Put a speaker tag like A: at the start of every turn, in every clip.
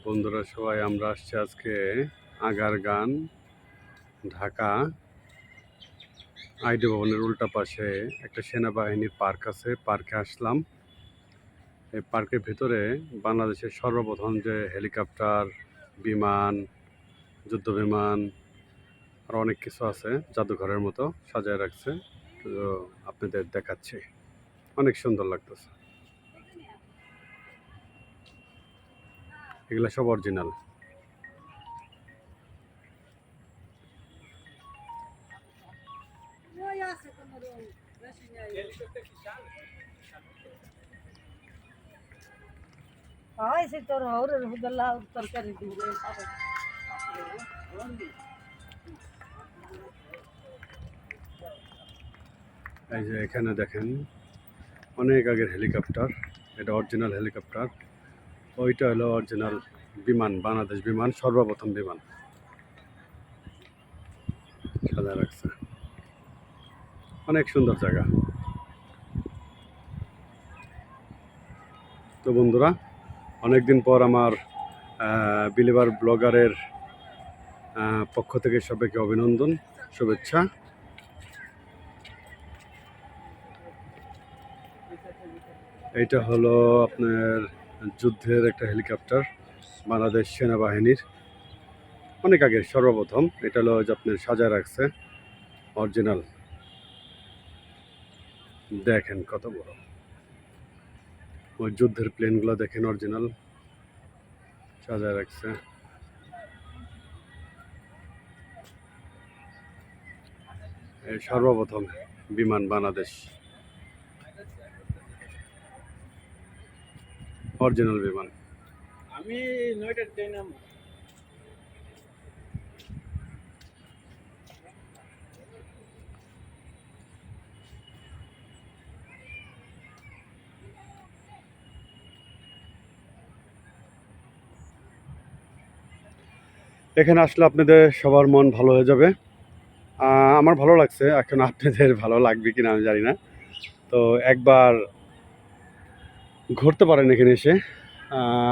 A: বন্ধুরা সবাই আমরা আসছি আজকে আগারগান, ঢাকা আইডি ভবনের উল্টা পাশে একটা সেনাবাহিনীর পার্ক আছে। পার্কে আসলাম। এই পার্কের ভিতরে বাংলাদেশের সর্বপ্রথম যে হেলিকপ্টার, বিমান, যুদ্ধ বিমান আর অনেক কিছু আছে, জাদুঘরের মতো সাজায় রাখছে। তো আপনাদের দেখাচ্ছি, অনেক সুন্দর লাগতেছে। এগুলো সব অরিজিনাল।
B: হয় সে তোর হরের হুদলা তরকারি দিবে
A: এই যে এখানে দেখেন অনেক আগের হেলিকপ্টার, এটা অরিজিনাল হেলিকপ্টার। ওইটা হলো অরিজিনাল বিমান, বাংলাদেশ বিমান, সর্বপ্রথম বিমান সাজা রাখছে। অনেক সুন্দর জায়গা। তো বন্ধুরা, অনেকদিন পর আমার বিলিভার ব্লগারের পক্ষ থেকে সবাইকে অভিনন্দন, শুভেচ্ছা। এইটা হলো আপনার যুদ্ধের একটা হেলিকপ্টার, বাংলাদেশ সেনাবাহিনীর অনেক আগের, সর্বপ্রথম। এটা হলো যে আপনার সাজায় রাখছে অরিজিনাল। দেখেন কত বড়। ওই যুদ্ধের প্লেনগুলো দেখেন, অরিজিনাল সাজায় রাখছে। এই সর্বপ্রথম বিমান বাংলাদেশ, অরিজিনাল বিমান।
C: আমি নয়টার ট্রেন
A: এখানে আসলে আপনাদের সবার মন ভালো হয়ে যাবে। আমার ভালো লাগছে, এখন আপনাদের ভালো লাগবে কিনা আমি জানি না। তো একবার ঘুরতে পারেন এখানে এসে,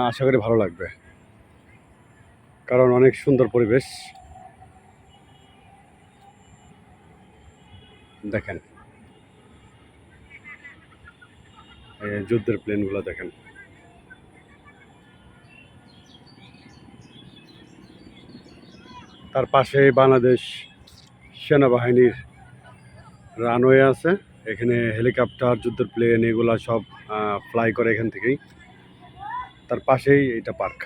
A: আশা করি ভালো লাগবে, কারণ অনেক সুন্দর পরিবেশ। দেখেন এই যুদ্ধের প্লেনগুলো দেখেন। তার পাশে বাংলাদেশ সেনাবাহিনীর রানওয়ে আছে। এখানে হেলিকপ্টার, যুদ্ধের প্লেন এগুলা সব ফ্লাই করে এখান থেকেই। তার পাশেই এইটা পার্ক।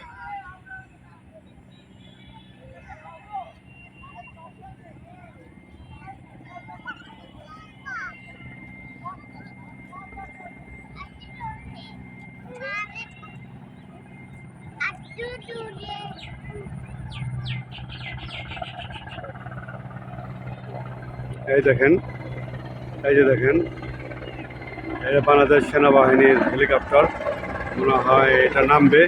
A: এই দেখেন, এই যে দেখেন, এটা বাংলাদেশ সেনাবাহিনীর হেলিকপ্টার, মনে হয় এটা নামবে।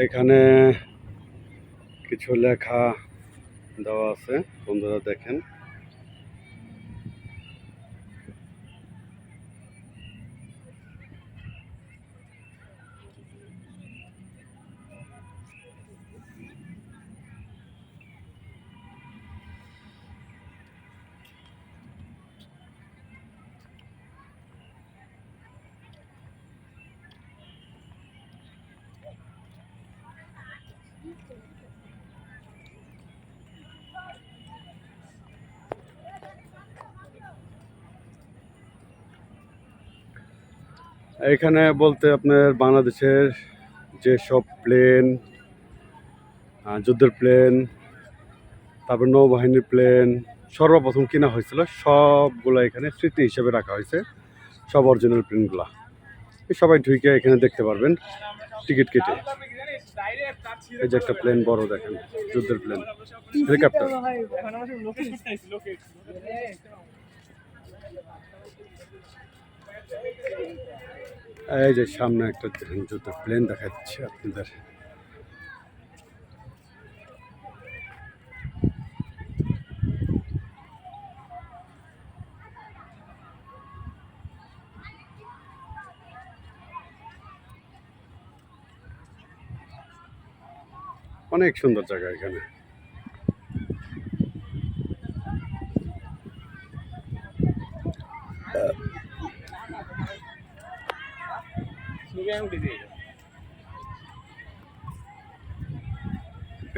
A: এখানে কিছু লেখা দেওয়া আছে, বন্ধুরা দেখেন। এখানে বলতে আপনার বাংলাদেশের যে সব প্লেন, যুদ্ধের প্লেন, তারপর নৌবাহিনীর প্লেন সর্বপ্রথম কিনা হয়েছিল, সবগুলো এখানে স্মৃতি হিসেবে রাখা হয়েছে, সব অরিজিনাল প্লেনগুলা। সবাই ঢুকে এখানে দেখতে পারবেন টিকিট কেটে। এই যে একটা প্লেন বড় দেখেন, যুদ্ধের প্লেন, হেলিকপ্টার। এই যে সামনে একটা যুদ্ধ প্লেন দেখাচ্ছে আপনাদের। অনেক সুন্দর জায়গা এখানে।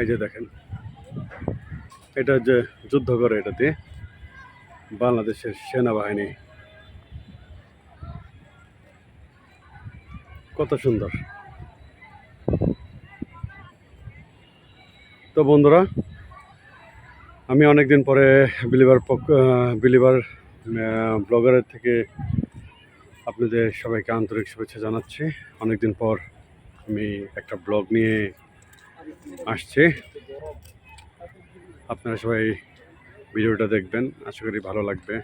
A: এই যে দেখেন, এটা যে যুদ্ধ করে এটাতে বাংলাদেশের সেনাবাহিনী, কত সুন্দর। তো বন্ধুরা, আমি অনেকদিন পরে বিলিভার ব্লগারের থেকে আপনাদের সবাইকে আন্তরিক শুভেচ্ছা জানাচ্ছি। অনেকদিন পর আমি একটা ব্লগ নিয়ে আসছি। আপনারা সবাই ভিডিওটা দেখবেন, আশা করি ভালো লাগবে।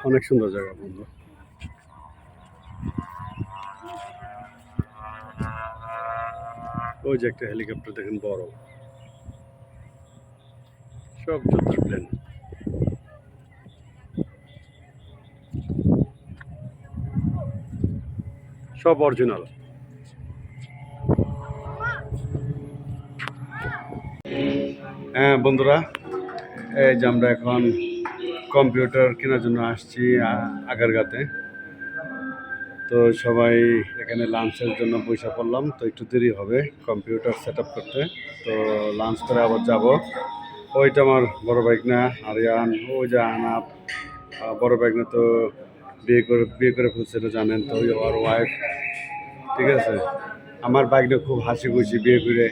A: অনেক সুন্দর জায়গা বন্ধু। ওই যে একটা হেলিকপ্টার দেখেন, বড়, সব যুদ্ধের প্লেন। সব অরিজিনাল। হ্যাঁ বন্ধুরা, এই যে আমরা এখন কম্পিউটার কেনার জন্য আসছি আগারগাঁতে। তো সবাই এখানে লাঞ্চের জন্য বসে পড়লাম। তো একটু দেরি হবে কম্পিউটার সেট আপ করতে। তো লাঞ্চ করে আবার যাব। ওইটা আমার বড় ভাইগনা আরিয়ান, ওই যে আনাপ, বড় ভাইগনা তো বিয়ে করে ফেলছে, এটা জানেন। তো ওই আমার ওয়াইফ, ঠিক আছে। আমার ভাইগনা খুব হাসি খুশি বিয়ে করে,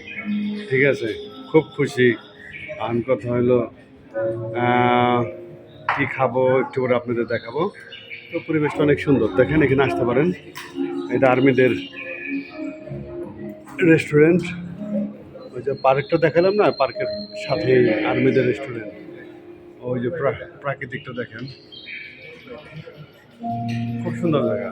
A: ঠিক আছে, খুব খুশি। আর কথা হলো কি খাবো একটু করে আপনাদের দেখাবো। তো পরিবেশটা অনেক সুন্দর, দেখেন এখানে আসতে পারেন। এটা আর্মিদের রেস্টুরেন্ট। ওই যে পার্কটা দেখালাম না, পার্কের সাথে আর্মিদের রেস্টুরেন্ট। ওই যে প্রাকৃতিকটা দেখেন, খুব সুন্দর জায়গা।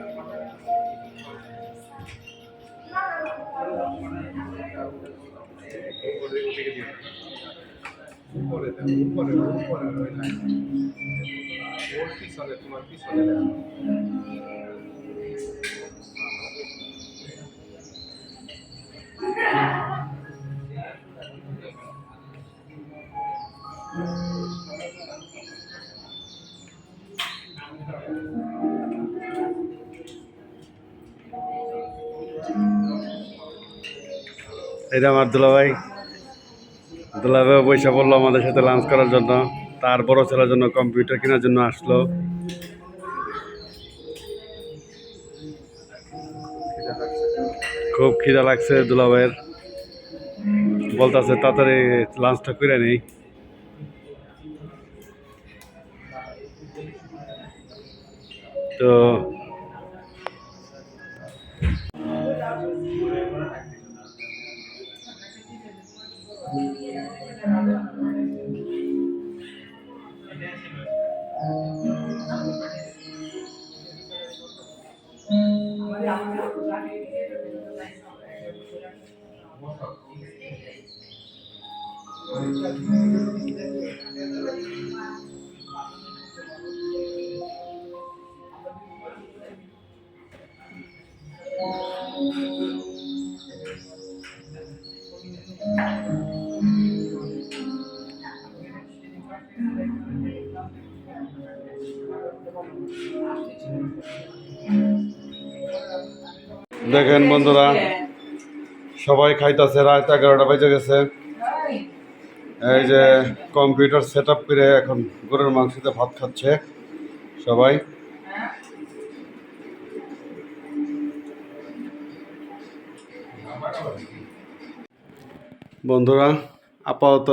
A: এটা আমার দুলাভাই, দুলাভাই পয়সা বললো আমাদের সাথে লাঞ্চ করার জন্য। তার বড় ছেলের জন্য কম্পিউটার কেনার জন্য আসলো। খুব খিদা লাগছে দুলাভাইয়ের, বলতেছে তাড়াতাড়ি লাঞ্চটা করে নেই। তো দেখেন বন্ধুরা, সবাই খাইতেছে, রাত 11টা বেজে গেছে। এই যে কম্পিউটার সেট আপ করে এখন গরুর মাংসতে ভাত খাচ্ছে সবাই। বন্ধুরা, আপাতত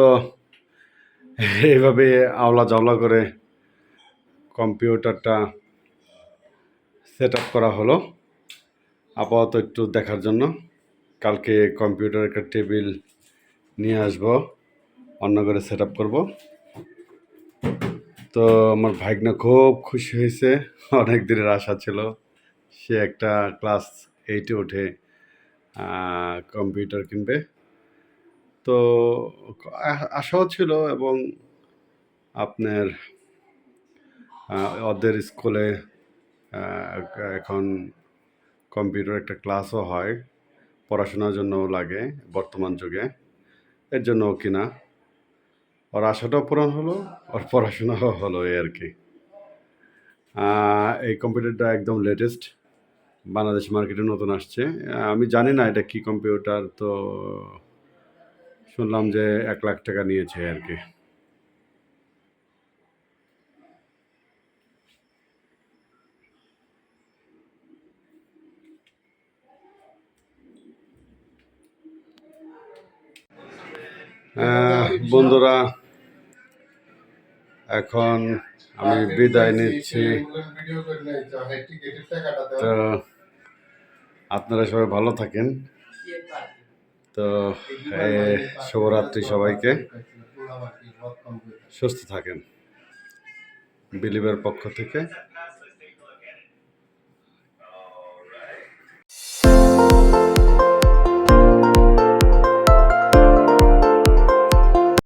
A: এইভাবে আওলা জাওলা করে কম্পিউটারটা সেট আপ করা হলো আপাতত একটু দেখার জন্য। কালকে কম্পিউটার একটা টেবিল নিয়ে আসবো, অন্য করে সেট আপ করবো। তো আমার ভাগ্না খুব খুশি হয়েছে, অনেক দিনের আশা ছিল। সে একটা ক্লাস 8-এ উঠে কম্পিউটার কিনবে। তো আশাও ছিল, এবং আপনার ওদের স্কুলে এখন কম্পিউটার একটা ক্লাসও হয়, পড়াশোনার জন্যও লাগে বর্তমান যুগে। এর জন্য কিনা ওর আশাটাও পূরণ হলো, ওর পড়াশোনাও হলো, এই আর কি। এই কম্পিউটারটা একদম লেটেস্ট, বাংলাদেশ মার্কেটে নতুন আসছে। আমি জানি না এটা কি কম্পিউটার, তো শুনলাম যে 1 লাখ টাকা নিয়েছে আর কি। বন্ধুরা, এখন আমি বিদায় নিচ্ছি। তো আপনারা সবাই ভালো থাকেন। তো শুভরাত্রি সবাইকে, সুস্থ থাকেন। বিলিভের পক্ষ থেকে